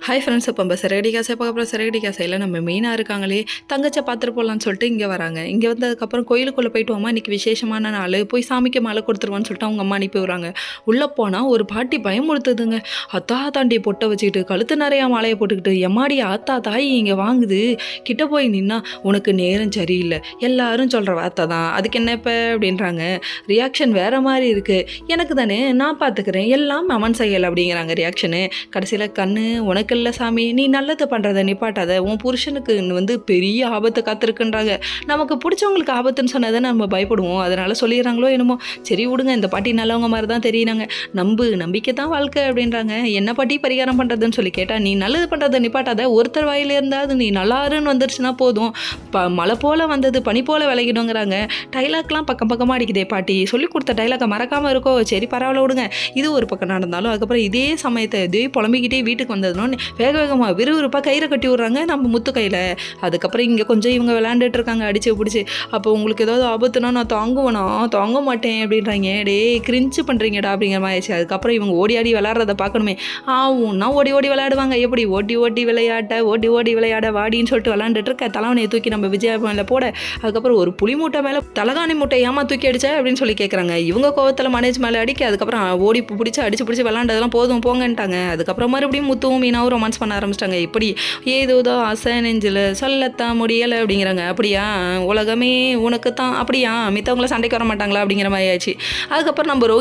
Hi friends, இப்போ நம்ம சிறகடி காசை பார்க்க போகிற சிறகடி காசையில் நம்ம மெயினாக இருக்காங்களே தங்கச்சை பார்த்துட்டு போகலான்னு சொல்லிட்டு இங்கே வராங்க. இங்கே வந்ததுக்கப்புறம் கோயிலுக்குள்ளே போயிட்டு வாமா, இன்றைக்கி விசேஷமான நாள், போய் சாமிக்கு மாலை கொடுத்துருவான்னு சொல்லிட்டு அவங்க அம்மா அனுப்பி விடுறாங்க. உள்ளே போனால் ஒரு பாட்டி பயமுறுத்துதுங்க. அத்தா தாண்டி பொட்டை வச்சுக்கிட்டு கழுத்து நிறையா மாலையை போட்டுக்கிட்டு, எம்மாடி ஆத்தா தாய் இங்கே வாங்குது, கிட்ட போய் நின்னா உனக்கு நேரம் சரியில்லை, எல்லாரும் சொல்கிற வார்த்தை தான், அதுக்கு என்ன இப்போ அப்படின்றாங்க. ரியாக்ஷன் வேறு மாதிரி இருக்குது. எனக்கு தானே, நான் பார்த்துக்கிறேன், எல்லாம் அவன் செயல் அப்படிங்கிறாங்க ரியாக்ஷனு. கடைசியில் கண்ணு உனக்கு இல்லை சாமி, நீ நல்லது பண்ணுறதை நிப்பாட்டாத, உன் புருஷனுக்கு பெரிய ஆபத்து காத்திருக்குன்றாங்க. நமக்கு பிடிச்சவங்களுக்கு ஆபத்துன்னு சொன்னதை நம்ம பயப்படுவோம், அதனால் சொல்லிடுறாங்களோ என்னமோ. சரி விடுங்க, இந்த பாட்டி நல்லவங்க மாதிரி தான் தெரியுறாங்க. நம்பிக்கை தான் வாழ்க்கை அப்படின்றாங்க. என்ன பாட்டி பரிகாரம் பண்ணுறதுன்னு சொல்லி கேட்டால், நீ நல்லது பண்ணுறதை நிப்பாட்டாத, ஒருத்தர் வாயில இருந்தால் நீ நல்லாருன்னு வந்துருச்சுன்னா போதும், மழை போல் வந்தது பனி போல் விளையிடுங்கிறாங்க. டைலாக்லாம் பக்கமாக அடிக்குதே பாட்டி, சொல்லி கொடுத்த டைலாக்கை மறக்காமல் இருக்கோ. சரி பரவாயில்ல விடுங்க. இது ஒரு பக்கம் நடந்தாலும் அதுக்கப்புறம் இதே சமயத்தை இதே புலம்பிக்கிட்டே வீட்டுக்கு வந்ததுன்னு வேகமாக விறுவிறுப்பாக கயிறை கட்டி விட்றாங்க நம்ம முத்து கையில். அதுக்கப்புறம் இங்கே கொஞ்சம் இவங்க விளையாண்டுட்டு இருக்காங்க அடிச்சு பிடிச்சி. அப்போ உங்களுக்கு ஏதாவது ஆபத்துனா நான் தாங்க மாட்டேன் அப்படின்றாங்க. டே கிரிஞ்சு பண்ணுறீங்கடா அப்படிங்கிற மாதிரி ஆயிடுச்சு. அதுக்கப்புறம் இவங்க ஓடி ஆடி விளையாடுறத பார்க்கணுமே. ஆவுன்னா ஓடி விளையாடுவாங்க. எப்படி ஓட்டி விளையாட வாடின்னு சொல்லிட்டு விளையாண்டுட்டு இருக்க தலைவனையை தூக்கி நம்ம விஜயபானில் போட, அதுக்கப்புறம் ஒரு புளி மூட்டை மேலே தலகாணி மூட்டை ஏமா தூக்கி அடிச்சா அப்படின்னு சொல்லி கேட்குறாங்க. இவங்க கோவத்தில் மேனேஜ் மேலே அடிக்க, அதுக்கப்புறம் ஓடி அடிச்சு பிடிச்சி விளாண்டதெல்லாம் போதும் போங்கன்ட்டாங்க. அதுக்கப்புறம் மறுபடியும் முத்துவும் மீனாவும் ரொமான்ஸ் பண்ண ஆரம்பிச்சிட்டாங்க. இப்படி ஏதோ ஆசை நெஞ்சில் சொல்லத்தான் முடியலை அப்படிங்கிறாங்க. அப்படியா, உலகமே உனக்கு தான் அப்படியா, மித்தவங்கள சண்டைக்கு வர மாட்டாங்களா அப்படிங்கிற மாதிரி ஆச்சு. அதுக்கப்புறம் நம்ம ரோஹிணி